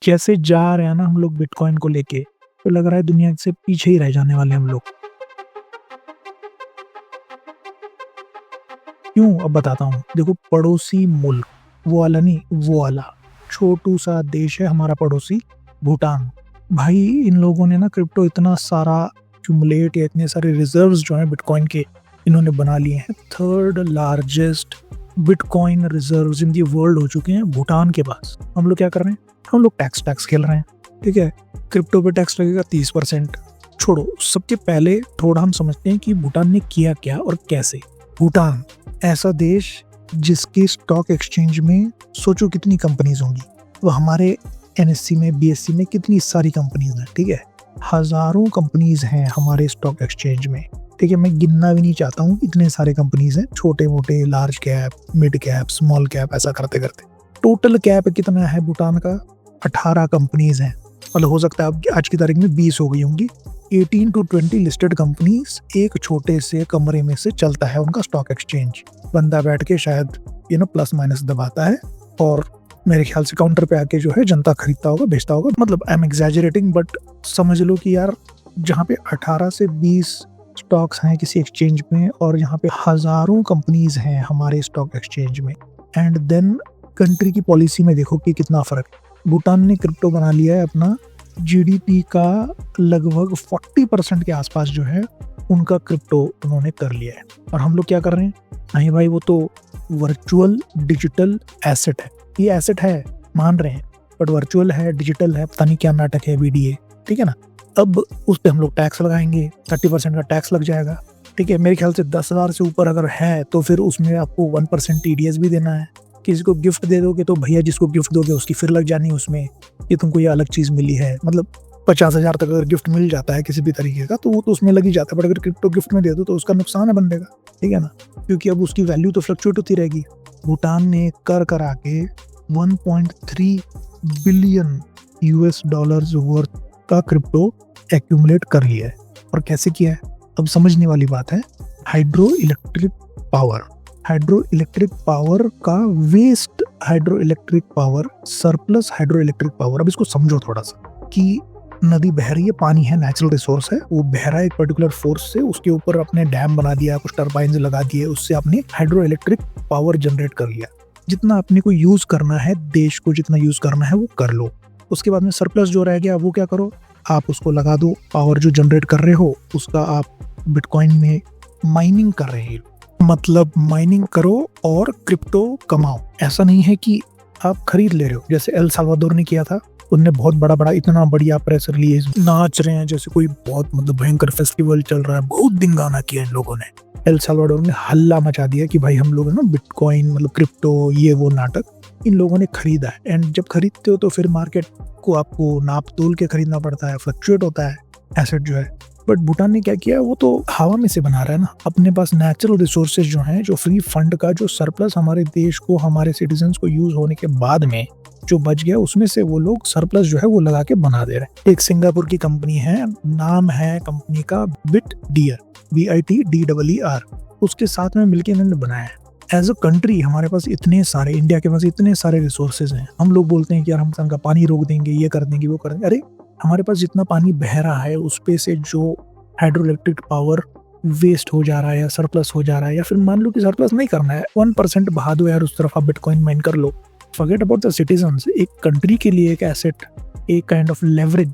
जैसे जा रहे हैं ना हम लोग बिटकॉइन को लेके, तो लग रहा है दुनिया से पीछे ही रह जाने वाले हम लोग। क्यों? अब बताता हूँ। देखो, पड़ोसी मुल्क, वो वाला नहीं, वो वाला छोटू सा देश है हमारा पड़ोसी, भूटान। भाई इन लोगों ने ना क्रिप्टो इतना सारा क्यूमुलेट या इतने सारे रिजर्व्स जो हैं बिटकॉइन के, इन्होंने बना लिए हैं। 3rd largest bitcoin reserves in the world हो चुके हैं भूटान के पास। हम लोग क्या कर रहे हैं? हम लोग टैक्स खेल रहे हैं। ठीक है, क्रिप्टो पे टैक्स लगेगा 30%। छोड़ो, सबके पहले थोड़ा हम समझते हैं कि भूटान ने किया क्या और कैसे। भूटान ऐसा देश जिसके स्टॉक एक्सचेंज में सोचो कितनी कंपनीज होंगी। तो हमारे एनएससी में, बीएससी में कितनी सारी कंपनीज हैं। ठीक है, हजारों कंपनीज हैं हमारे स्टॉक एक्सचेंज में। ठीक है, मैं गिनना भी नहीं चाहता हूँ, इतने सारे कंपनीज हैं, छोटे मोटे, large cap, mid cap, small cap, ऐसा करते करते टोटल कैप कितना है भूटान का? 18 कंपनीज हैं। मतलब हो सकता है अब आज की तारीख में 20 हो गई होंगी। 18 to 20 लिस्टेड कंपनीज, एक छोटे से कमरे में से चलता है उनका स्टॉक एक्सचेंज। बंदा बैठ के शायद प्लस माइनस दबाता है और मेरे ख्याल से काउंटर पे आके जो है जनता खरीदता होगा, बेचता होगा। मतलब आई एम एग्जैजरेटिंग, बट समझ लो कि यार जहाँ पे 18 से 20 स्टॉक्स हैं किसी एक्सचेंज में, और यहाँ पे हजारों कंपनीज हैं हमारे स्टॉक एक्सचेंज में। एंड देन कंट्री की पॉलिसी में देखो कि कितना फर्क है। भूटान ने क्रिप्टो बना लिया है अपना, जीडीपी का लगभग 40% के आसपास जो है उनका क्रिप्टो उन्होंने कर लिया है। और हम लोग क्या कर रहे हैं? नहीं भाई, वो तो वर्चुअल डिजिटल एसेट है। ये एसेट है, मान रहे हैं, बट वर्चुअल है, डिजिटल है, पता नहीं क्या नाटक है, बीडीए। ठीक है ना। अब उस पर हम लोग टैक्स लगाएंगे, 30% का टैक्स लग जाएगा। ठीक है, मेरे ख्याल से 10,000 से ऊपर अगर है तो फिर उसमें आपको 1% टीडीएस भी देना है। किसी को गिफ्ट दे दोगे तो भैया जिसको गिफ्ट दोगे उसकी फिर लग जानी उसमें, ये तुमको ये अलग चीज़ मिली है। मतलब 50,000 तक अगर गिफ्ट मिल जाता है किसी भी तरीके का तो वो तो उसमें लग ही जाता है। बट अगर क्रिप्टो गिफ्ट में दे दो तो उसका नुकसान है बंदे का। ठीक है ना, क्योंकि अब उसकी वैल्यू तो फ्लक्चुएट होती रहेगी। भूटान ने कर करा के 1.3 बिलियन यूएस डॉलर्स वर्थ का क्रिप्टो एक्यूमुलेट कर लिया है। और कैसे किया है? अब समझने वाली बात है। हाइड्रो इलेक्ट्रिक पावर का waste hydro electric power, surplus hydro electric power. अब इसको समझो थोड़ा सा कि नदी बह रही है, पानी है, नेचुरल रिसोर्स है, वो बह रहा है एक पर्टिकुलर फोर्स से, उसके ऊपर अपने डैम बना दिया, कुछ टर्बाइंस लगा दिए, उससे आपने हाइड्रो इलेक्ट्रिक पावर जनरेट कर लिया। जितना अपने को यूज करना है, देश को जितना यूज करना है वो कर लो। उसके बाद में सरप्लस जो रह गया वो क्या करो? आप उसको लगा दो। पावर जो जनरेट कर रहे हो उसका आप बिटकॉइन में माइनिंग कर रहे हो। मतलब माइनिंग करो और क्रिप्टो कमाओ। ऐसा नहीं है कि आप खरीद ले रहे हो, जैसे एल साल्वाडोर ने किया था। उनने बहुत बड़ा इतना बढ़िया प्रेस रिलीज, नाच रहे हैं जैसे कोई बहुत भयंकर फेस्टिवल चल रहा है। बहुत दिन गाना किया इन लोगों ने। एल साल्वाडोर ने हल्ला मचा दिया कि भाई हम लोग ना बिटकॉइन, मतलब क्रिप्टो, ये वो नाटक इन लोगों ने खरीदा है। एंड जब खरीदते हो तो फिर मार्केट को आपको नाप तोल के खरीदना पड़ता है, फ्लक्चुएट होता है एसेट जो है। बट भूटान ने क्या किया, वो तो हवा में से बना रहा है ना। अपने पास नेचुरल रिसोर्सेज जो हैं, जो फ्री फंड का जो सरप्लस हमारे देश को, हमारे सिटीजन्स को यूज होने के बाद में जो बच गया, उसमें से वो लोग सरप्लस जो है वो लगा के बना दे रहे हैं। एक सिंगापुर की कंपनी है, नाम है कंपनी का बिटडीयर, BITDEER। उसके साथ में मिलकर इन्होंने बनाया है। एज अ कंट्री हमारे पास इतने सारे, इंडिया के पास इतने सारे रिसोर्सेज हैं। हम लोग बोलते हैं कि यार हम उनका पानी रोक देंगे, ये कर देंगे, वो कर देंगे। अरे हमारे पास जितना पानी बह रहा है उस पे से जो हाइड्रो इलेक्ट्रिक पावर वेस्ट हो जा रहा है या सरप्लस हो जा रहा है, या फिर मान लो कि सरप्लस नहीं करना है, 1% बहा दो यार उस तरफ, आप बिटकॉइन माइन कर लो। Forget about the citizens. एक कंट्री के लिए एक एसेट, एक काइंड ऑफ लेवरेज,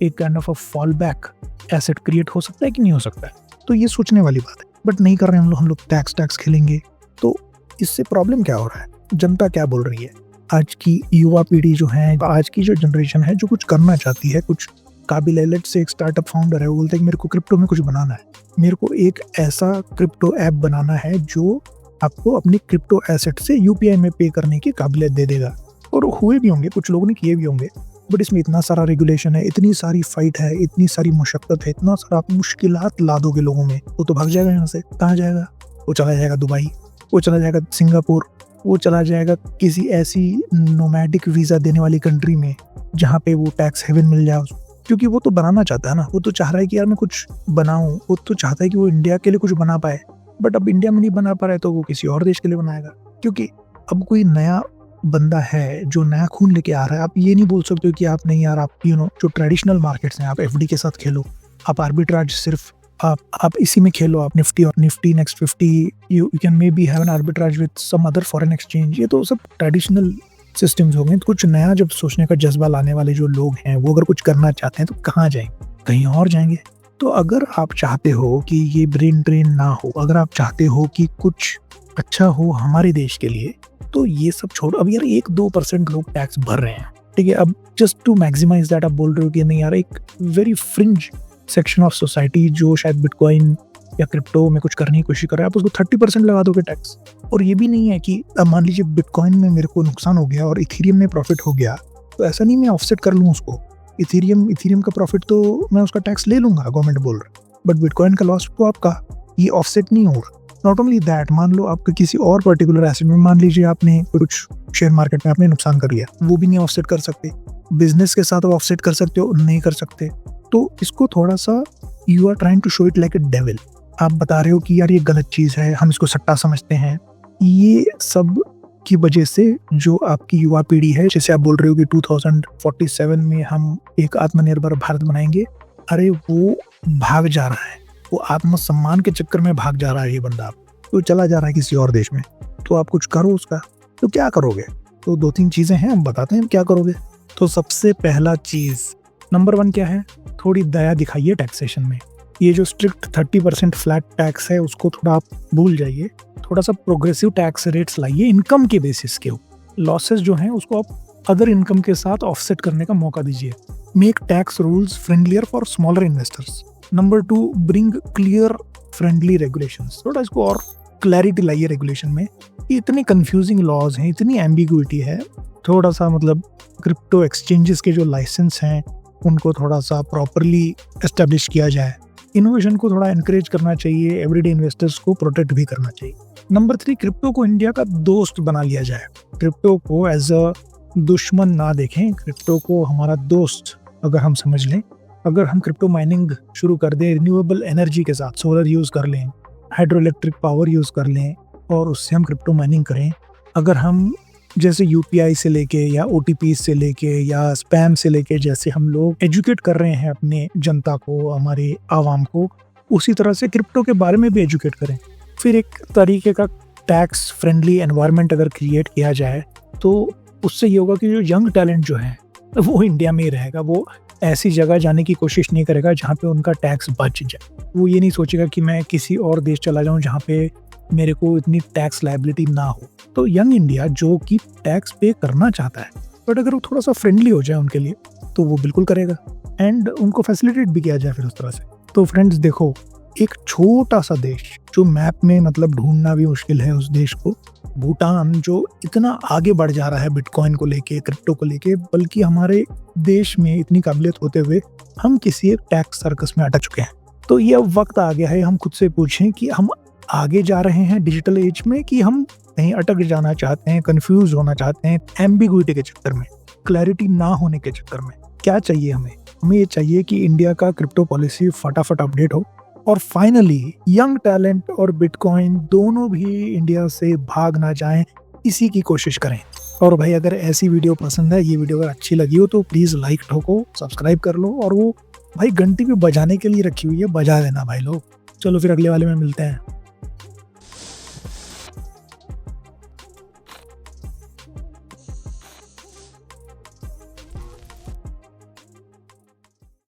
एक kind of uh fall back asset create हो सकता है कि नहीं हो सकता है? तो ये सोचने वाली बात है। बट नहीं कर रहे हम लोग टैक्स खेलेंगे। तो इससे प्रॉब्लम क्या हो रहा है? जनता क्या बोल रही है? आज की युवा पीढ़ी जो है, आज की जो जनरेशन है, जो कुछ करना चाहती है, कुछ काबिल है, लेट्स से एक स्टार्टअप फाउंडर है, वो बोलता है कि मेरे को क्रिप्टो में कुछ बनाना है, मेरे को एक ऐसा क्रिप्टो ऐप बनाना है जो आपको अपनी क्रिप्टो एसेट से यूपीआई में पे करने की काबिलियत दे देगा। और हुए भी होंगे, कुछ लोगों ने किए भी होंगे। बट इसमें इतना सारा रेगुलेशन है, इतनी सारी फाइट है, इतनी सारी मुशक्कत है, इतना सारा आप मुश्किलात ला दोगे लोगों में, वो तो भाग जाएगा यहाँ से। कहाँ जाएगा? वो चला जाएगा दुबई, वो चला जाएगा सिंगापुर, वो चला जाएगा किसी ऐसी नोमैडिक वीज़ा देने वाली कंट्री में जहाँ पे वो टैक्स हेवन मिल जाए उसको। क्योंकि वो तो बनाना चाहता है ना, वो तो चाह रहा है कि यार मैं कुछ बनाऊँ, वो तो चाहता है कि वो इंडिया के लिए कुछ बना पाए। बट अब इंडिया में नहीं बना पा रहा है तो वो किसी और देश के लिए बनाएगा। क्योंकि अब कोई नया बंदा है जो नया खून लेके आ रहा है, आप ये नहीं बोल सकते हो कि आप नहीं यार, आप जो ट्रेडिशनल मार्केट्स हैं आप एफडी के साथ खेलो, आप आर्बिट्राज सिर्फ आप इसी में खेलो, आप निफ्टी और Nifty next 50, you can maybe have an arbitrage with some other foreign exchange. ये तो सब ट्रेडिशनल सिस्टम्स हो गए। तो कुछ नया जब सोचने का जज्बा लाने वाले जो लोग हैं वो अगर कुछ करना चाहते हैं तो कहाँ जाएंगे? कहीं और जाएंगे। तो अगर आप चाहते हो कि ये ब्रेन ड्रेन ना हो, अगर आप चाहते हो कि कुछ अच्छा हो हमारे देश के लिए, तो ये सब छोड़ो। अब यार 1-2% लोग टैक्स भर रहे हैं, ठीक है, अब जस्ट टू मैक्सिमाइज दैट आप बोल रहे हो कि नहीं यार, एक very fringe section of society जो शायद बिटकॉइन या क्रिप्टो में कुछ करने की कोशिश कर रहा है, आप उसको 30% लगा दोगे टैक्स। और ये भी नहीं है कि अब मान लीजिए बिटकॉइन में मेरे को नुकसान हो गया और इथेरियम में प्रॉफिट हो गया, तो ऐसा नहीं मैं ऑफसेट कर लूँ उसको। इथेरियम का प्रॉफिट तो मैं उसका टैक्स ले लूंगा, गवर्नमेंट बोल रहा है, बट बिटकॉइन का लॉस तो आपका ये ऑफसेट नहीं हो रहा। नॉट ओनली दैट, मान लो आपका किसी और पर्टिकुलर एसेट में, मान लीजिए आपने कुछ शेयर मार्केट में आपने नुकसान कर लिया, वो भी नहीं ऑफसेट कर सकते। बिजनेस के साथ ऑफसेट कर सकते हो, नहीं कर सकते। तो इसको थोड़ा सा you are trying to show it like a devil. आप बता रहे हो कि यार ये गलत चीज़ है, हम इसको सट्टा समझते हैं। ये सब की वजह से जो आपकी युवा पीढ़ी है, जैसे आप बोल रहे हो कि 2047 में हम एक आत्मनिर्भर भारत बनाएंगे, अरे वो भाग जा रहा है, वो आत्मसम्मान के चक्कर में भाग जा रहा है ये बंदा, तो चला जा रहा है किसी और देश में। तो आप कुछ करो उसका, तो क्या करोगे? तो 2-3 चीज़ें हैं, हम बताते हैं क्या करोगे। तो सबसे पहला चीज़ नंबर 1 क्या है? थोड़ी दया दिखाइए टैक्सेशन में। ये जो स्ट्रिक्ट 30% फ्लैट टैक्स है उसको थोड़ा आप भूल जाइए, थोड़ा सा प्रोग्रेसिव टैक्स रेट्स लाइए इनकम के बेसिस के। लॉसेस जो हैं उसको आप अदर इनकम के साथ ऑफसेट करने का मौका दीजिए। Make tax rules friendlier for smaller investors. Number 2, bring clear friendly regulations. थोड़ा इसको और क्लैरिटी लाइए रेगुलेशन में। ये इतनी कंफ्यूजिंग लॉज हैं, इतनी एम्बिग्विटी है, थोड़ा सा मतलब क्रिप्टो एक्सचेंजेस के जो लाइसेंस हैं उनको थोड़ा सा प्रॉपरली एस्टेब्लिश किया जाए। इनोवेशन को थोड़ा एनकरेज करना चाहिए, एवरीडे इन्वेस्टर्स को प्रोटेक्ट भी करना चाहिए। नंबर 3, क्रिप्टो को इंडिया का दोस्त बना लिया जाए। क्रिप्टो को एज अ दुश्मन ना देखें, क्रिप्टो को हमारा दोस्त अगर हम समझ लें। अगर हम क्रिप्टो माइनिंग शुरू कर दें रिन्यूएबल एनर्जी के साथ, सोलर यूज़ कर लें, हाइड्रो इलेक्ट्रिक पावर यूज़ कर लें और उससे हम क्रिप्टो माइनिंग करें। अगर हम जैसे यूपीआई से लेके या ओटीपी से लेके या स्पैम से लेके जैसे हम लोग एजुकेट कर रहे हैं अपने जनता को, हमारे आवाम को, उसी तरह से क्रिप्टो के बारे में भी एजुकेट करें। फिर एक तरीके का टैक्स फ्रेंडली एनवायरनमेंट अगर क्रिएट किया जाए तो उससे ये होगा कि जो यंग टैलेंट जो है वो इंडिया में ही रहेगा। वो ऐसी जगह जाने की कोशिश नहीं करेगा जहाँ पे उनका टैक्स बच जाए। वो ये नहीं सोचेगा कि मैं किसी और देश चला जाऊँ जहाँ पे मेरे को इतनी टैक्स लायबिलिटी ना हो। तो यंग इंडिया जो कि टैक्स पे करना चाहता है, बट अगर वो थोड़ा सा फ्रेंडली हो जाए उनके लिए तो वो बिल्कुल करेगा एंड उनको फैसिलिटेट भी किया जाए फिर उस तरह से। तो फ्रेंड्स देखो, एक छोटा सा देश जो मैप में मतलब ढूंढना भी मुश्किल है उस देश को, भूटान, जो इतना आगे बढ़ जा रहा है बिटकॉइन को लेके, क्रिप्टो को लेके, बल्कि हमारे देश में इतनी काबिलियत होते हुए हम किसी एक टैक्स सर्कस में अटक चुके हैं। तो ये अब वक्त आ गया है हम खुद से पूछें कि हम आगे जा रहे हैं डिजिटल एज में कि हम कहीं अटक जाना चाहते हैं, कंफ्यूज होना चाहते हैं एम्बिग्विटी के चक्कर में, क्लैरिटी ना होने के चक्कर में। क्या चाहिए हमें? हमें ये चाहिए कि इंडिया का क्रिप्टो पॉलिसी फटाफट अपडेट हो और फाइनली यंग टैलेंट और बिटकॉइन दोनों भी इंडिया से भाग ना जाएं, इसी की कोशिश करें। और भाई अगर ऐसी वीडियो पसंद है, ये वीडियो अगर अच्छी लगी हो तो प्लीज़ लाइक ठोको, सब्सक्राइब कर लो और वो भाई घंटी भी बजाने के लिए रखी हुई है, बजा देना भाई लोग। चलो फिर अगले वाले में मिलते हैं।